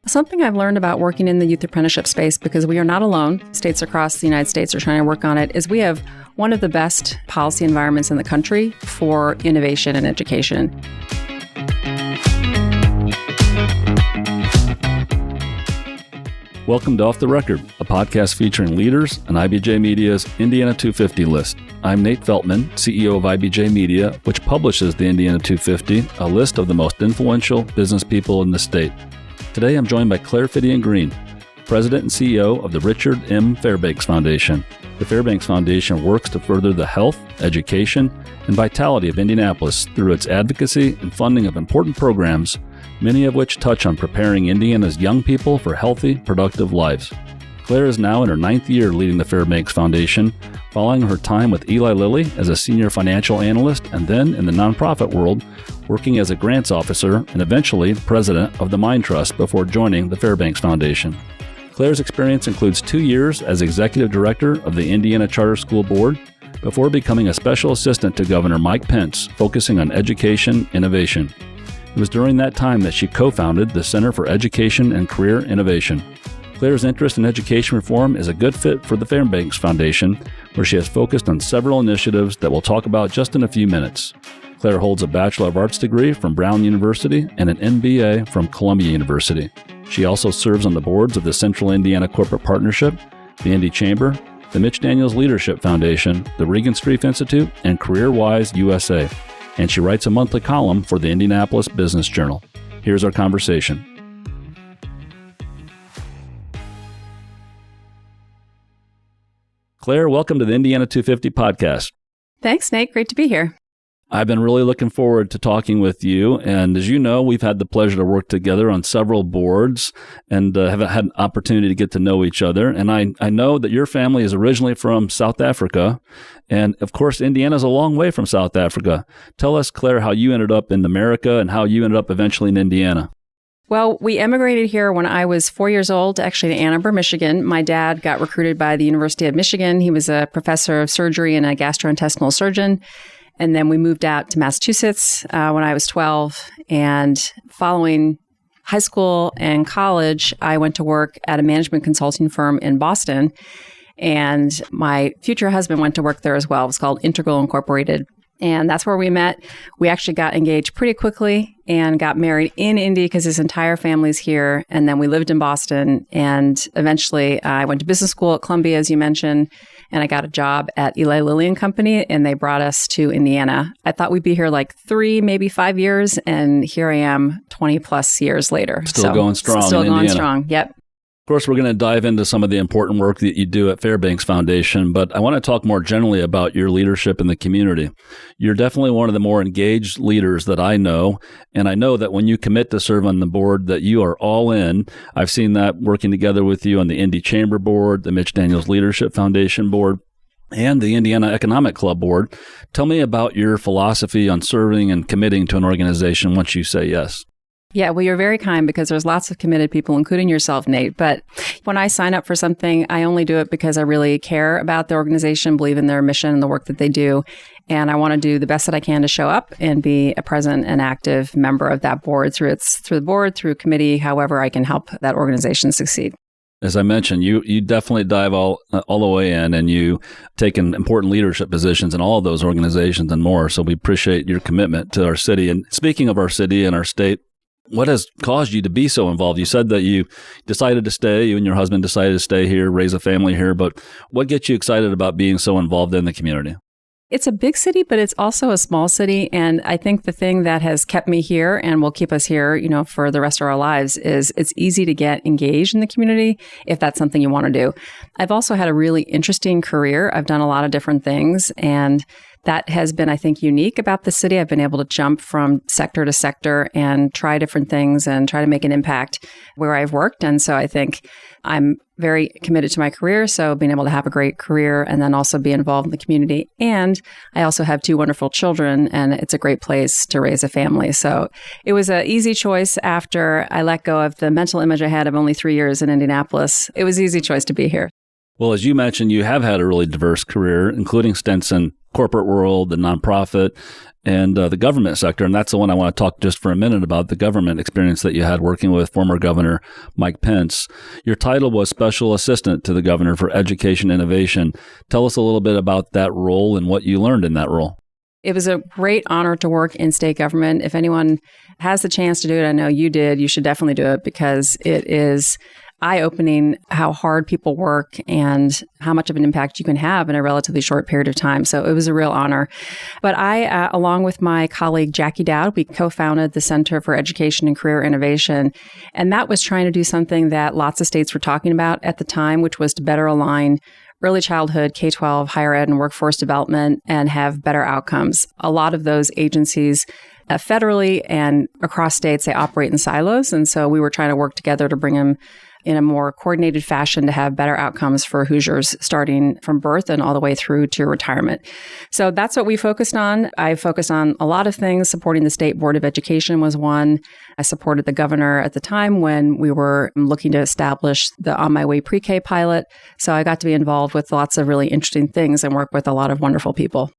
Something I've learned about working in the youth apprenticeship space, because we are not alone, states across the United States are trying to work on it, is we have one of the best policy environments in the country for innovation and education. Welcome to Off the Record, a podcast featuring leaders on IBJ Media's Indiana 250 list. I'm Nate Feltman, CEO of IBJ Media, which publishes the Indiana 250, a list of the most influential business people in the state. Today, I'm joined by Claire Fiddian-Green, President and CEO of the Richard M. Fairbanks Foundation. The Fairbanks Foundation works to further the health, education, and vitality of Indianapolis through its advocacy and funding of important programs, many of which touch on preparing Indiana's young people for healthy, productive lives. Claire is now in her 9th year leading the Fairbanks Foundation, following her time with Eli Lilly as a senior financial analyst and then in the nonprofit world, working as a grants officer and eventually president of the Mind Trust before joining the Fairbanks Foundation. Claire's experience includes 2 years as executive director of the Indiana Charter School Board before becoming a special assistant to Governor Mike Pence, focusing on education innovation. It was during that time that she co-founded the Center for Education and Career Innovation. Claire's interest in education reform is a good fit for the Fairbanks Foundation, where she has focused on several initiatives that we'll talk about just in a few minutes. Claire holds a Bachelor of Arts degree from Brown University and an MBA from Columbia University. She also serves on the boards of the Central Indiana Corporate Partnership, the Indy Chamber, the Mitch Daniels Leadership Foundation, the Regan Street Institute, and CareerWise USA. And she writes a monthly column for the Indianapolis Business Journal. Here's our conversation. Claire, welcome to the Indiana 250 podcast. Thanks, Nate. Great to be here. I've been really looking forward to talking with you. And as you know, we've had the pleasure to work together on several boards and have had an opportunity to get to know each other. And I know that your family is originally from South Africa. And of course, Indiana's a long way from South Africa. Tell us, Claire, how you ended up in America and how you ended up eventually in Indiana. Well, we emigrated here when I was 4 years old, actually to Ann Arbor, Michigan. My dad got recruited by the University of Michigan. He was a professor of surgery and a gastrointestinal surgeon. And then we moved out to Massachusetts when I was 12. And following high school and college, I went to work at a management consulting firm in Boston. And my future husband went to work there as well. It was called Integral Incorporated. And that's where we met. We actually got engaged pretty quickly and got married in Indy because his entire family's here. And then we lived in Boston. And eventually I went to business school at Columbia, as you mentioned, and I got a job at Eli Lilly and Company, and they brought us to Indiana. I thought we'd be here like 3, maybe 5 years, and here I am 20 plus years later. Still going strong. Still in going Indiana. strong. Yep. Of course, we're going to dive into some of the important work that you do at Fairbanks Foundation, but I want to talk more generally about your leadership in the community. You're definitely one of the more engaged leaders that I know, and I know that when you commit to serve on the board that you are all in. I've seen that working together with you on the Indy Chamber Board, the Mitch Daniels Leadership Foundation Board, and the Indiana Economic Club Board. Tell me about your philosophy on serving and committing to an organization once you say yes. Yeah, well, you're very kind because there's lots of committed people, including yourself, Nate. But when I sign up for something, I only do it because I really care about the organization, believe in their mission and the work that they do. And I want to do the best that I can to show up and be a present and active member of that board through the board, through committee, however I can help that organization succeed. As I mentioned, you definitely dive all the way in, and you take in important leadership positions in all of those organizations and more. So we appreciate your commitment to our city. And speaking of our city and our state, what has caused you to be so involved? You said that you decided to stay, you and your husband decided to stay here, raise a family here, but what gets you excited about being so involved in the community? It's a big city, but it's also a small city. And I think the thing that has kept me here and will keep us here, for the rest of our lives is it's easy to get engaged in the community if that's something you want to do. I've also had a really interesting career. I've done a lot of different things, and that has been, I think, unique about the city. I've been able to jump from sector to sector and try different things and try to make an impact where I've worked. And so I think I'm very committed to my career. So being able to have a great career and then also be involved in the community. And I also have 2 wonderful children, and it's a great place to raise a family. So it was an easy choice after I let go of the mental image I had of only 3 years in Indianapolis. It was an easy choice to be here. Well, as you mentioned, you have had a really diverse career, including stints in corporate world, the nonprofit, and the government sector. And that's the one I want to talk just for a minute about, the government experience that you had working with former Governor Mike Pence. Your title was Special Assistant to the Governor for Education Innovation. Tell us a little bit about that role and what you learned in that role. It was a great honor to work in state government. If anyone has the chance to do it, I know you did, you should definitely do it, because it is eye-opening how hard people work and how much of an impact you can have in a relatively short period of time. So it was a real honor. But I, along with my colleague Jackie Dowd, we co-founded the Center for Education and Career Innovation. And that was trying to do something that lots of states were talking about at the time, which was to better align early childhood, K-12, higher ed, and workforce development, and have better outcomes. A lot of those agencies federally and across states, they operate in silos. And so we were trying to work together to bring them in a more coordinated fashion to have better outcomes for Hoosiers starting from birth and all the way through to retirement. So that's what we focused on. I focused on a lot of things. Supporting the State Board of Education was one. I supported the governor at the time when we were looking to establish the On My Way pre-K pilot. So I got to be involved with lots of really interesting things and work with a lot of wonderful people.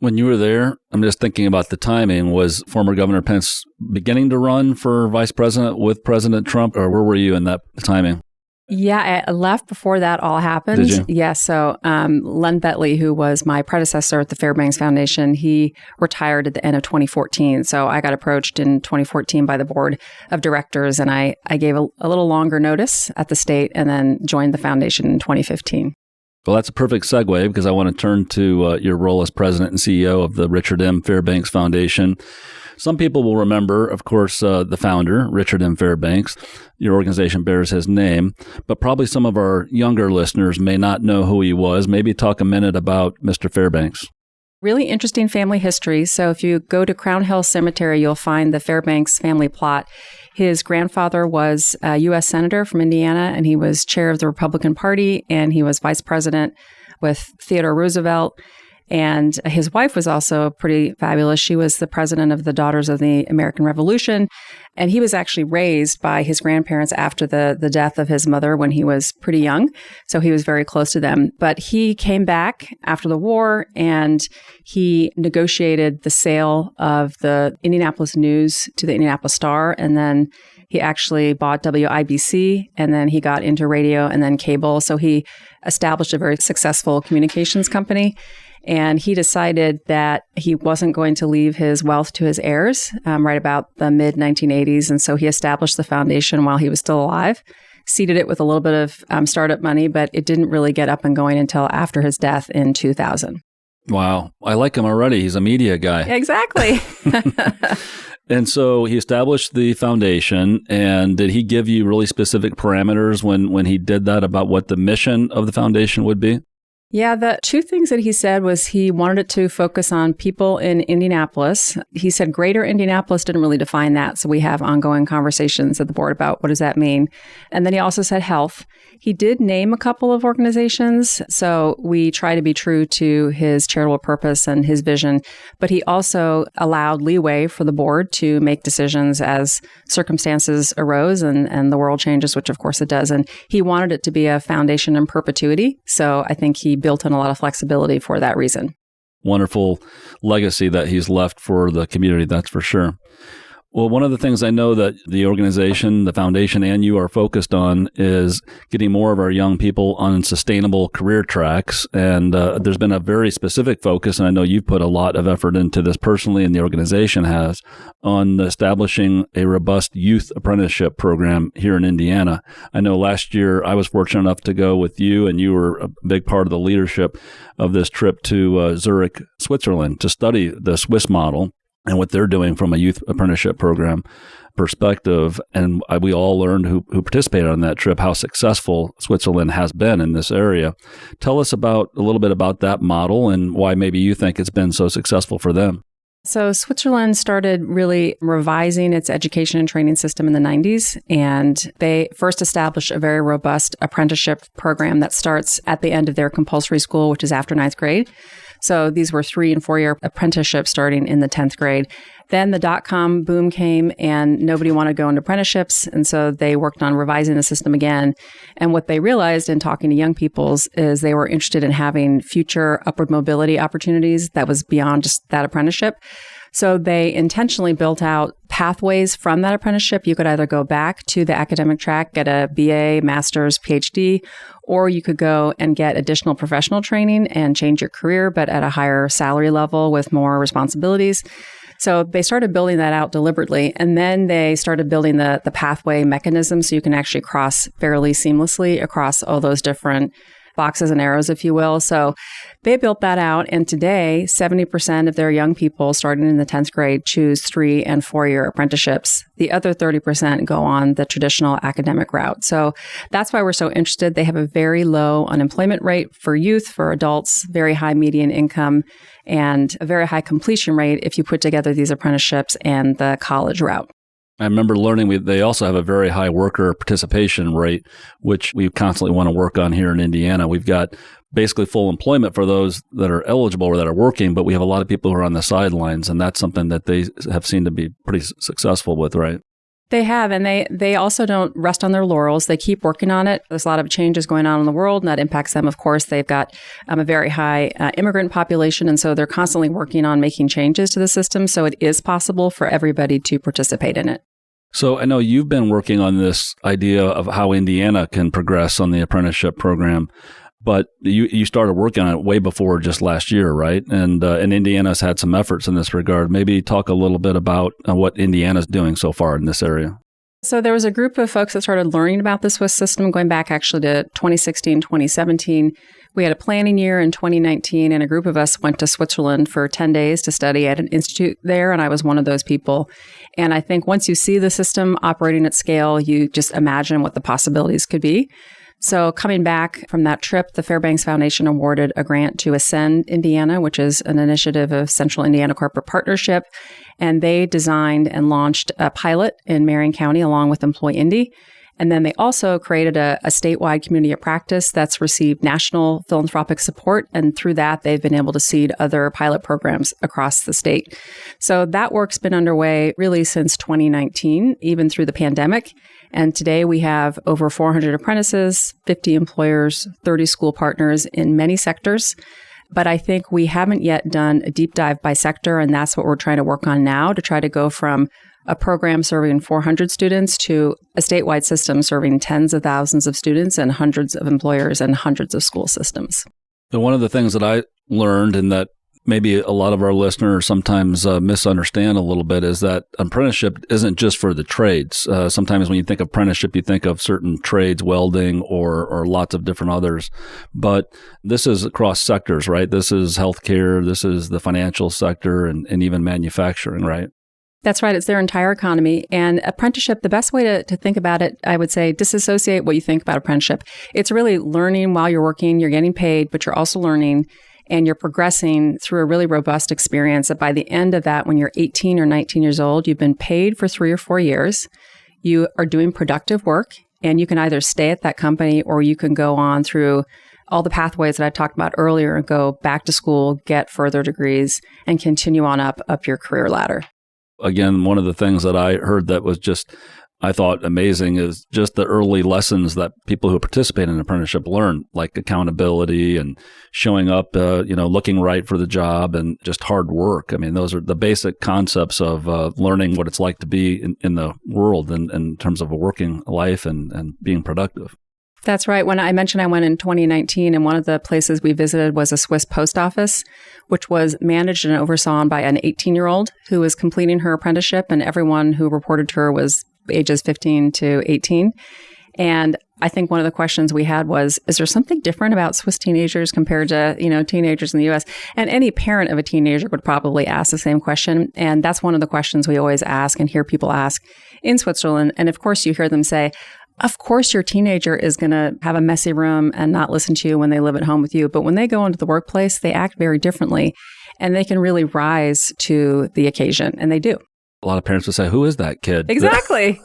When you were there, I'm just thinking about the timing. Was former Governor Pence beginning to run for vice president with President Trump, or where were you in that timing? Yeah, I left before that all happened. Did you? Yeah, so Len Bentley, who was my predecessor at the Fairbanks Foundation, he retired at the end of 2014. So I got approached in 2014 by the board of directors, and I gave a little longer notice at the state and then joined the foundation in 2015. Well, that's a perfect segue, because I want to turn to your role as president and CEO of the Richard M. Fairbanks Foundation. Some people will remember, of course, the founder, Richard M. Fairbanks. Your organization bears his name, but probably some of our younger listeners may not know who he was. Maybe talk a minute about Mr. Fairbanks. Really interesting family history. So if you go to Crown Hill Cemetery, you'll find the Fairbanks family plot. His grandfather was a U.S. Senator from Indiana, and he was chair of the Republican Party, and he was vice president with Theodore Roosevelt. And his wife was also pretty fabulous. She was the president of the Daughters of the American Revolution. And he was actually raised by his grandparents after the death of his mother when he was pretty young. So he was very close to them. But he came back after the war, and he negotiated the sale of the Indianapolis News to the Indianapolis Star. And then he actually bought WIBC, and then he got into radio and then cable. So he established a very successful communications company. And he decided that he wasn't going to leave his wealth to his heirs right about the mid-1980s. And so he established the foundation while he was still alive, seeded it with a little bit of startup money, but it didn't really get up and going until after his death in 2000. Wow. I like him already. He's a media guy. Exactly. And so he established the foundation. And did he give you really specific parameters when he did that about what the mission of the foundation would be? Yeah, the two things that he said was he wanted it to focus on people in Indianapolis. He said greater Indianapolis didn't really define that. So we have ongoing conversations at the board about what does that mean. And then he also said health. He did name a couple of organizations. So we try to be true to his charitable purpose and his vision. But he also allowed leeway for the board to make decisions as circumstances arose and the world changes, which of course it does. And he wanted it to be a foundation in perpetuity. So I think he built in a lot of flexibility for that reason. Wonderful legacy that he's left for the community, that's for sure. Well, one of the things I know that the organization, the foundation, and you are focused on is getting more of our young people on sustainable career tracks. And there's been a very specific focus, and I know you've put a lot of effort into this personally, and the organization has, on establishing a robust youth apprenticeship program here in Indiana. I know last year I was fortunate enough to go with you, and you were a big part of the leadership of this trip to Zurich, Switzerland, to study the Swiss model and what they're doing from a youth apprenticeship program perspective. And we all learned who participated on that trip how successful Switzerland has been in this area. Tell us a little bit about that model and why maybe you think it's been so successful for them. So Switzerland started really revising its education and training system in the 90s, and they first established a very robust apprenticeship program that starts at the end of their compulsory school, which is after ninth grade. So these were 3- and 4-year apprenticeships starting in the 10th grade. Then the dot-com boom came and nobody wanted to go into apprenticeships. And so they worked on revising the system again. And what they realized in talking to young people is they were interested in having future upward mobility opportunities that was beyond just that apprenticeship. So they intentionally built out pathways from that apprenticeship. You could either go back to the academic track, get a BA, master's, PhD, or you could go and get additional professional training and change your career, but at a higher salary level with more responsibilities. So they started building that out deliberately, and then they started building the pathway mechanism so you can actually cross fairly seamlessly across all those different boxes and arrows, if you will. So they built that out, and today 70% of their young people starting in the 10th grade choose 3- and 4-year apprenticeships. The other 30% go on the traditional academic route. So that's why we're so interested. They have a very low unemployment rate for youth, for adults, very high median income, and a very high completion rate if you put together these apprenticeships and the college route. I remember learning they also have a very high worker participation rate, which we constantly want to work on here in Indiana. We've got basically full employment for those that are eligible or that are working, but we have a lot of people who are on the sidelines, and that's something that they have seemed to be pretty successful with, right? They have, and they also don't rest on their laurels. They keep working on it. There's a lot of changes going on in the world, and that impacts them, of course. They've got a very high immigrant population, and so they're constantly working on making changes to the system, so it is possible for everybody to participate in it. So I know you've been working on this idea of how Indiana can progress on the apprenticeship program, but you started working on it way before just last year, right? And Indiana's had some efforts in this regard. Maybe talk a little bit about what Indiana's doing so far in this area. So there was a group of folks that started learning about the Swiss system going back actually to 2016, 2017. We had a planning year in 2019, and a group of us went to Switzerland for 10 days to study at an institute there, and I was one of those people. And I think once you see the system operating at scale, you just imagine what the possibilities could be. So coming back from that trip, the Fairbanks Foundation awarded a grant to Ascend Indiana, which is an initiative of Central Indiana Corporate Partnership. And they designed and launched a pilot in Marion County along with Employ Indy. And then they also created a statewide community of practice that's received national philanthropic support. And through that, they've been able to seed other pilot programs across the state. So that work's been underway really since 2019, even through the pandemic. And today we have over 400 apprentices, 50 employers, 30 school partners in many sectors. But I think we haven't yet done a deep dive by sector, and that's what we're trying to work on now, to try to go from a program serving 400 students to a statewide system serving tens of thousands of students and hundreds of employers and hundreds of school systems. So one of the things that I learned, and that maybe a lot of our listeners sometimes misunderstand a little bit, is that apprenticeship isn't just for the trades. Sometimes when you think of apprenticeship, you think of certain trades, welding, or lots of different others. But this is across sectors, right? This is healthcare, this is the financial sector, and even manufacturing, right? That's right. It's their entire economy. And apprenticeship, the best way to think about it, I would say, disassociate what you think about apprenticeship. It's really learning while you're working. You're getting paid, but you're also learning, and you're progressing through a really robust experience that by the end of that, when you're 18 or 19 years old, you've been paid for 3 or 4 years. You are doing productive work, and you can either stay at that company or you can go on through all the pathways that I talked about earlier and go back to school, get further degrees, and continue on up your career ladder. Again, one of the things that I heard that was just, I thought, amazing is just the early lessons that people who participate in an apprenticeship learn, like accountability and showing up, looking right for the job, and just hard work. I mean, those are the basic concepts of learning what it's like to be in the world in terms of a working life and being productive. That's right. When I mentioned I went in 2019, and one of the places we visited was a Swiss post office, which was managed and oversawn by an 18-year-old who was completing her apprenticeship, and everyone who reported to her was ages 15 to 18. And I think one of the questions we had was, is there something different about Swiss teenagers compared to, teenagers in the U.S.? And any parent of a teenager would probably ask the same question. And that's one of the questions we always ask and hear people ask in Switzerland. And of course, you hear them say, of course, your teenager is going to have a messy room and not listen to you when they live at home with you. But when they go into the workplace, they act very differently, and they can really rise to the occasion. And they do. A lot of parents would say, who is that kid? Exactly.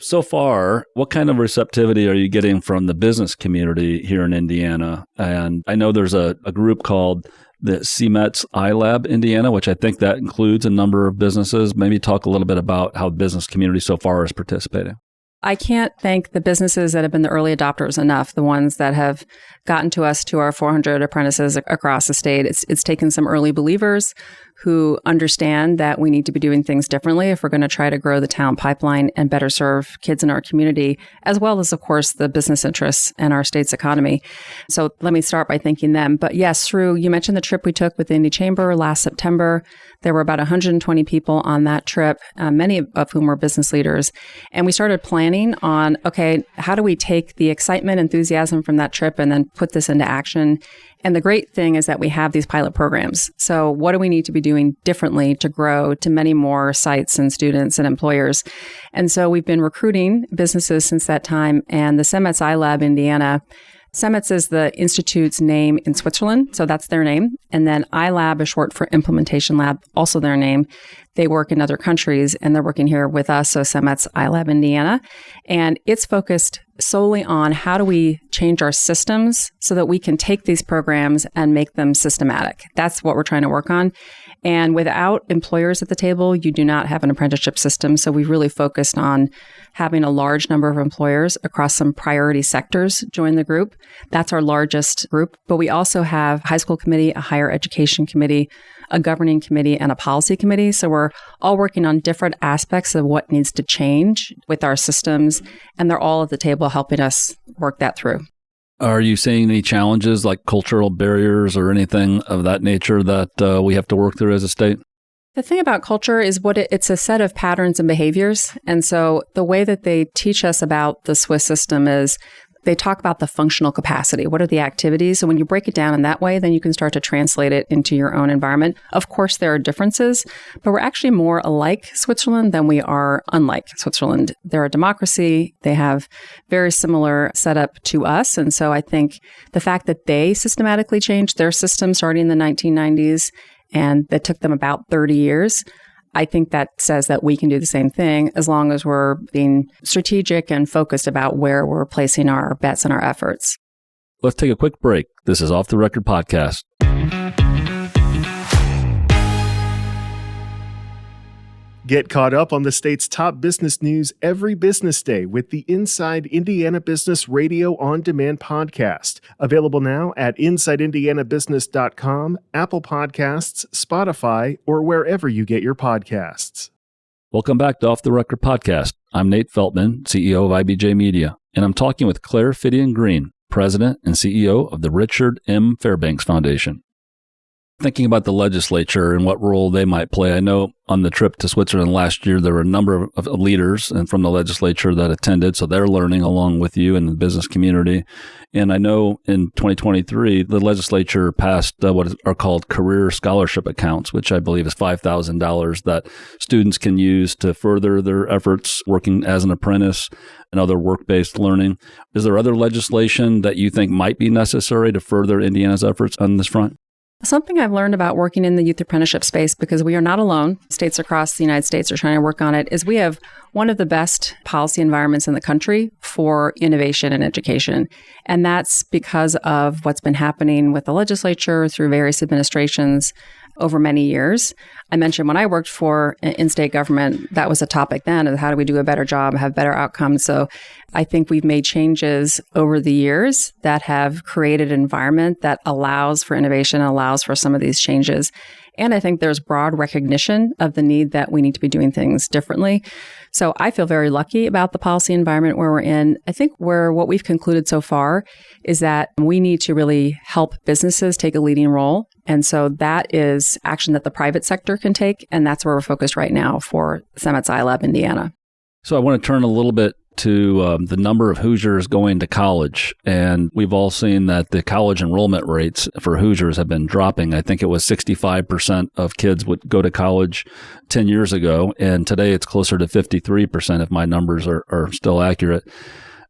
So far, what kind of receptivity are you getting from the business community here in Indiana? And I know there's a group called the CEMETS iLab Indiana, which I think that includes a number of businesses. Maybe talk a little bit about how the business community so far is participating. I can't thank the businesses that have been the early adopters enough, the ones that have gotten to us, to our 400 apprentices across the state. It's taken some early believers who understand that we need to be doing things differently if we're going to try to grow the talent pipeline and better serve kids in our community, as well as, of course, the business interests and our state's economy. So let me start by thanking them. But yes, you mentioned the trip we took with the Indy Chamber last September. There were about 120 people on that trip, many of whom were business leaders. And we started planning on, okay, how do we take the excitement, enthusiasm from that trip and then put this into action? And the great thing is that we have these pilot programs. So what do we need to be doing differently to grow to many more sites and students and employers? And so we've been recruiting businesses since that time. And the CEMETS iLab Indiana, CEMETS is the institute's name in Switzerland, so that's their name. And then iLab is short for Implementation Lab, also their name. They work in other countries, and they're working here with us, so CEMETS iLab Indiana. And it's focused solely on how do we change our systems so that we can take these programs and make them systematic. That's what we're trying to work on. And without employers at the table, you do not have an apprenticeship system. So we've really focused on having a large number of employers across some priority sectors join the group. That's our largest group. But we also have a high school committee, a higher education committee, a governing committee, and a policy committee. So we're all working on different aspects of what needs to change with our systems. And they're all at the table helping us work that through. Are you seeing any challenges like cultural barriers or anything of that nature that we have to work through as a state? The thing about culture is it's a set of patterns and behaviors. And so the way that they teach us about the Swiss system is they talk about the functional capacity. What are the activities? And when you break it down in that way, then you can start to translate it into your own environment. Of course, there are differences, but we're actually more alike Switzerland than we are unlike Switzerland. They're a democracy. They have very similar setup to us. And so I think the fact that they systematically changed their system starting in the 1990s, and that took them about 30 years, I think that says that we can do the same thing as long as we're being strategic and focused about where we're placing our bets and our efforts. Let's take a quick break. This is Off the Record Podcast. Get caught up on the state's top business news every business day with the Inside Indiana Business Radio On Demand podcast. Available now at InsideIndianaBusiness.com, Apple Podcasts, Spotify, or wherever you get your podcasts. Welcome back to Off the Record Podcast. I'm Nate Feltman, CEO of IBJ Media, and I'm talking with Claire Fiddian-Green, President and CEO of the Richard M. Fairbanks Foundation. Thinking about the legislature and what role they might play, I know on the trip to Switzerland last year, there were a number of leaders and from the legislature that attended, so they're learning along with you in the business community. And I know in 2023, the legislature passed what are called career scholarship accounts, which I believe is $5,000 that students can use to further their efforts working as an apprentice and other work-based learning. Is there other legislation that you think might be necessary to further Indiana's efforts on this front? Something I've learned about working in the youth apprenticeship space, because we are not alone, states across the United States are trying to work on it, is we have one of the best policy environments in the country for innovation and education. And that's because of what's been happening with the legislature through various administrations over many years. I mentioned when I worked for in-state government, that was a topic then of how do we do a better job, have better outcomes. So I think we've made changes over the years that have created an environment that allows for innovation, allows for some of these changes. And I think there's broad recognition of the need that we need to be doing things differently. So I feel very lucky about the policy environment where we're in. I think what we've concluded so far is that we need to really help businesses take a leading role. And so that is action that the private sector can take. And that's where we're focused right now for CEMETS iLab Indiana. So I want to turn a little bit to the number of Hoosiers going to college. And we've all seen that the college enrollment rates for Hoosiers have been dropping. I think it was 65% of kids would go to college 10 years ago. And today it's closer to 53% if my numbers are still accurate.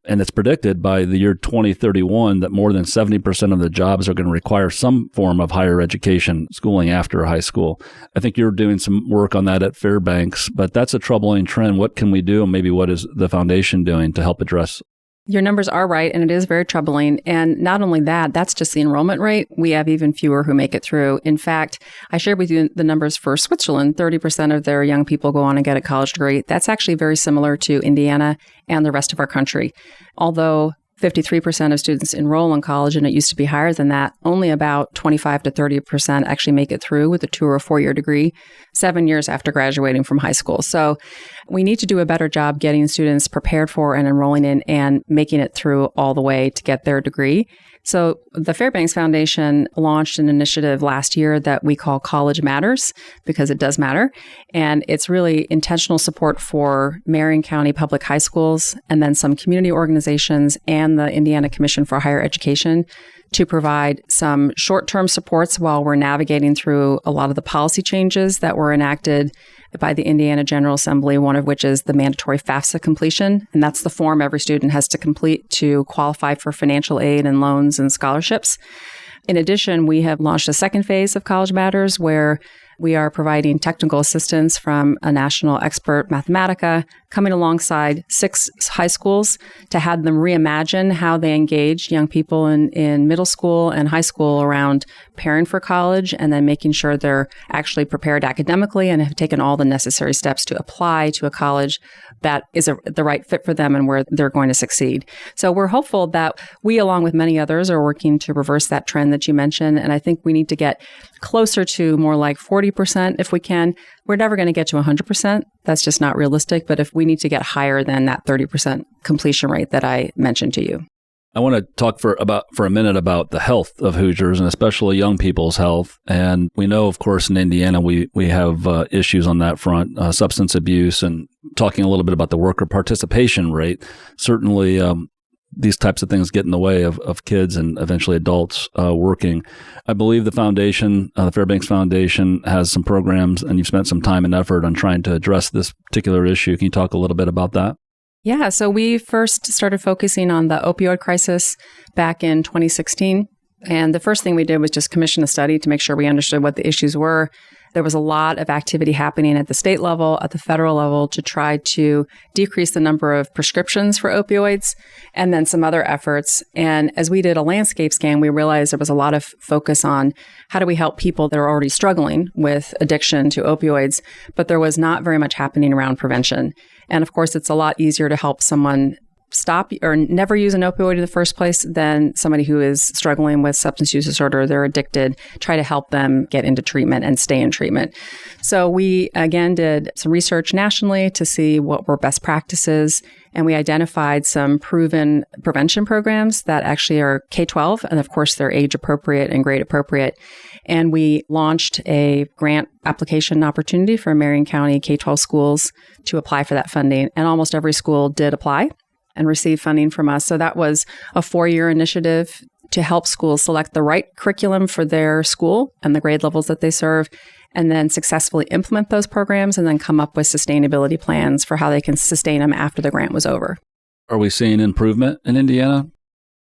And it's predicted by the year 2031 that more than 70% of the jobs are going to require some form of higher education, schooling after high school. I think you're doing some work on that at Fairbanks, but that's a troubling trend. What can we do? And maybe what is the foundation doing to help address? Your numbers are right, and it is very troubling. And not only that, that's just the enrollment rate. We have even fewer who make it through. In fact, I shared with you the numbers for Switzerland. 30% of their young people go on and get a college degree. That's actually very similar to Indiana and the rest of our country. Although 53% of students enroll in college, and it used to be higher than that, only about 25 to 30% actually make it through with a 2 or 4 year degree 7 years after graduating from high school. So we need to do a better job getting students prepared for and enrolling in and making it through all the way to get their degree. So the Fairbanks Foundation launched an initiative last year that we call College Matters, because it does matter. And it's really intentional support for Marion County public high schools and then some community organizations and the Indiana Commission for Higher Education to provide some short-term supports while we're navigating through a lot of the policy changes that were enacted by the Indiana General Assembly, one of which is the mandatory FAFSA completion. And that's the form every student has to complete to qualify for financial aid and loans and scholarships. In addition, we have launched a second phase of College Matters where we are providing technical assistance from a national expert, Mathematica, coming alongside 6 high schools to have them reimagine how they engage young people in middle school and high school around preparing for college and then making sure they're actually prepared academically and have taken all the necessary steps to apply to a college that is the right fit for them and where they're going to succeed. So we're hopeful that we, along with many others, are working to reverse that trend that you mentioned. And I think we need to get closer to more like 40% if we can. We're never going to get to 100%. That's just not realistic. But if we need to get higher than that 30% completion rate that I mentioned to you. I want to talk for a minute about the health of Hoosiers and especially young people's health. And we know, of course, in Indiana, we have issues on that front, substance abuse, and talking a little bit about the worker participation rate. Certainly, these types of things get in the way of kids and eventually adults working. I believe the foundation, the Fairbanks Foundation, has some programs, and you've spent some time and effort on trying to address this particular issue. Can you talk a little bit about that? Yeah, so we first started focusing on the opioid crisis back in 2016. And the first thing we did was just commission a study to make sure we understood what the issues were. There was a lot of activity happening at the state level, at the federal level, to try to decrease the number of prescriptions for opioids, and then some other efforts. And as we did a landscape scan, we realized there was a lot of focus on how do we help people that are already struggling with addiction to opioids, but there was not very much happening around prevention. And of course, it's a lot easier to help someone stop or never use an opioid in the first place than somebody who is struggling with substance use disorder, they're addicted, try to help them get into treatment and stay in treatment. So we, again, did some research nationally to see what were best practices, and we identified some proven prevention programs that actually are K-12, and of course, they're age appropriate and grade appropriate. And we launched a grant application opportunity for Marion County K-12 schools to apply for that funding, and almost every school did apply and receive funding from us. So that was a 4-year initiative to help schools select the right curriculum for their school and the grade levels that they serve, and then successfully implement those programs and then come up with sustainability plans for how they can sustain them after the grant was over. Are we seeing improvement in Indiana?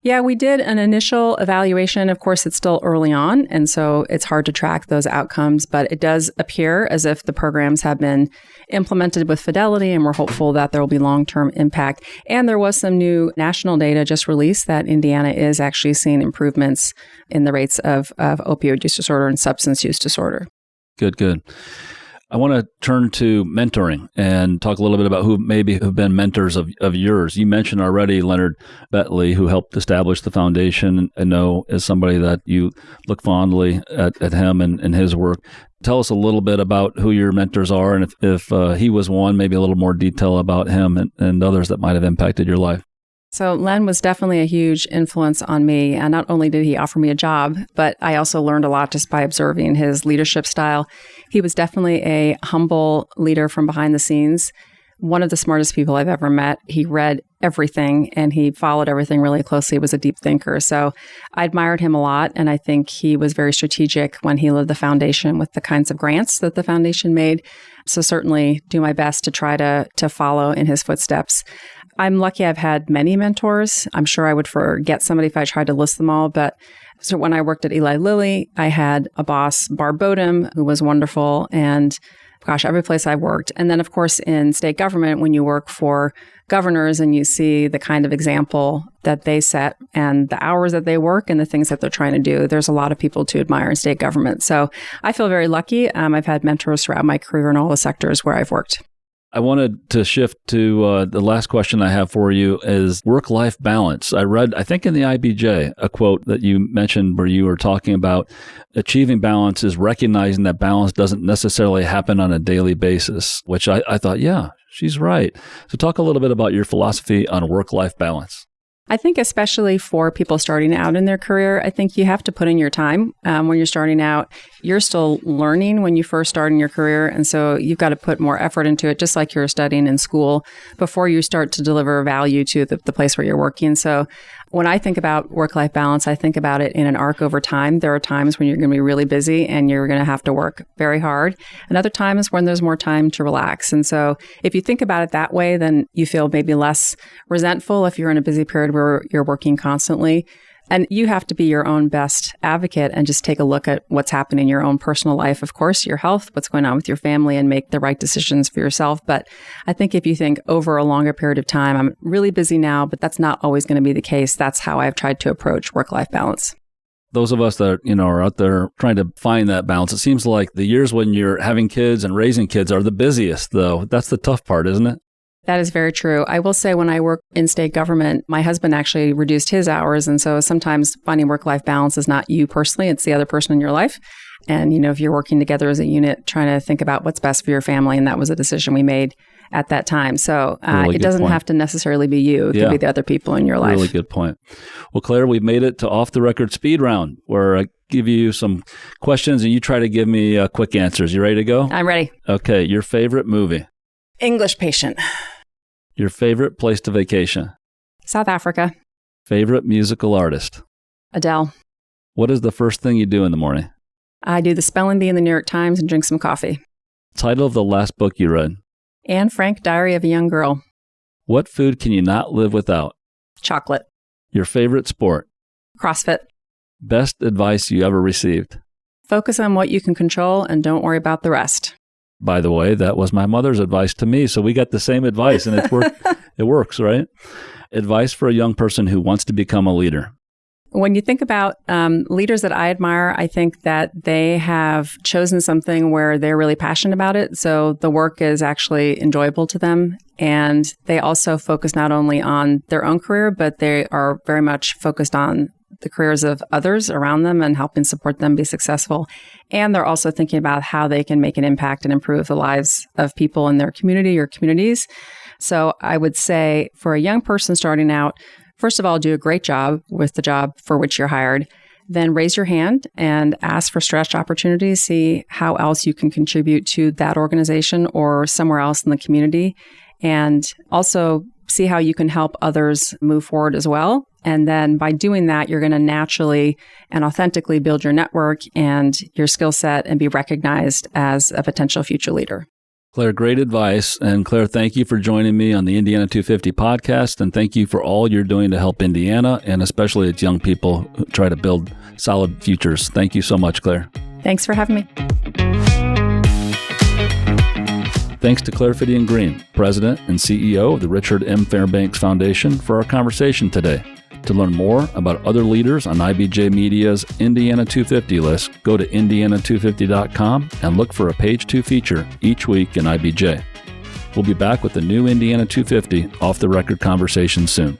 Yeah, we did an initial evaluation. Of course, it's still early on, and so it's hard to track those outcomes, but it does appear as if the programs have been implemented with fidelity, and we're hopeful that there will be long-term impact. And there was some new national data just released that Indiana is actually seeing improvements in the rates of opioid use disorder and substance use disorder. Good. I want to turn to mentoring and talk a little bit about who maybe have been mentors of yours. You mentioned already Leonard Bentley, who helped establish the foundation, and know is somebody that you look fondly at him and his work. Tell us a little bit about who your mentors are, and if he was one, maybe a little more detail about him and others that might have impacted your life. So Len was definitely a huge influence on me. And not only did he offer me a job, but I also learned a lot just by observing his leadership style. He was definitely a humble leader from behind the scenes. One of the smartest people I've ever met. He read everything and he followed everything really closely. He was a deep thinker. So I admired him a lot. And I think he was very strategic when he led the foundation with the kinds of grants that the foundation made. So certainly do my best to try to follow in his footsteps. I'm lucky I've had many mentors. I'm sure I would forget somebody if I tried to list them all. But so when I worked at Eli Lilly, I had a boss, Barb Bodum, who was wonderful. And gosh, every place I worked. And then, of course, in state government, when you work for governors and you see the kind of example that they set and the hours that they work and the things that they're trying to do, there's a lot of people to admire in state government. So I feel very lucky. I've had mentors throughout my career in all the sectors where I've worked. I wanted to shift to the last question I have for you is work-life balance. I read, I think in the IBJ, a quote that you mentioned where you were talking about achieving balance is recognizing that balance doesn't necessarily happen on a daily basis, which I thought, yeah, she's right. So talk a little bit about your philosophy on work-life balance. I think especially for people starting out in their career, I think you have to put in your time. When you're starting out, you're still learning when you first start in your career. And so you've got to put more effort into it, just like you're studying in school, before you start to deliver value to the place where you're working. So when I think about work-life balance, I think about it in an arc over time. There are times when you're going to be really busy and you're going to have to work very hard. And other times when there's more time to relax. And so if you think about it that way, then you feel maybe less resentful if you're in a busy period where you're working constantly. And you have to be your own best advocate and just take a look at what's happening in your own personal life, of course, your health, what's going on with your family, and make the right decisions for yourself. But I think if you think over a longer period of time, I'm really busy now, but that's not always going to be the case. That's how I've tried to approach work-life balance. Those of us that are out there trying to find that balance, it seems like the years when you're having kids and raising kids are the busiest, though. That's the tough part, isn't it? That is very true. I will say when I work in state government, my husband actually reduced his hours. And so sometimes finding work-life balance is not you personally, it's the other person in your life. And, if you're working together as a unit, trying to think about what's best for your family. And that was a decision we made at that time. So it doesn't have to necessarily be you. It could be the other people in your life. Really good point. Well, Claire, we've made it to Off the Record Speed Round, where I give you some questions and you try to give me quick answers. You ready to go? I'm ready. Okay. Your favorite movie? English Patient. Your favorite place to vacation? South Africa. Favorite musical artist? Adele. What is the first thing you do in the morning? I do the spelling bee in the New York Times and drink some coffee. Title of the last book you read? Anne Frank, Diary of a Young Girl. What food can you not live without? Chocolate. Your favorite sport? CrossFit. Best advice you ever received? Focus on what you can control and don't worry about the rest. By the way, that was my mother's advice to me. So we got the same advice and it works, right? Advice for a young person who wants to become a leader. When you think about leaders that I admire, I think that they have chosen something where they're really passionate about it. So the work is actually enjoyable to them. And they also focus not only on their own career, but they are very much focused on the careers of others around them and helping support them be successful. And they're also thinking about how they can make an impact and improve the lives of people in their community or communities. So I would say for a young person starting out, first of all, do a great job with the job for which you're hired. Then raise your hand and ask for stretch opportunities. See how else you can contribute to that organization or somewhere else in the community. And also see how you can help others move forward as well. And then by doing that, you're going to naturally and authentically build your network and your skill set and be recognized as a potential future leader. Claire, great advice. And Claire, thank you for joining me on the Indiana 250 podcast. And thank you for all you're doing to help Indiana and especially its young people who try to build solid futures. Thank you so much, Claire. Thanks for having me. Thanks to Claire Fiddian-Green, President and CEO of the Richard M. Fairbanks Foundation, for our conversation today. To learn more about other leaders on IBJ Media's Indiana 250 list, go to indiana250.com and look for a Page 2 feature each week in IBJ. We'll be back with the new Indiana 250 Off the Record conversation soon.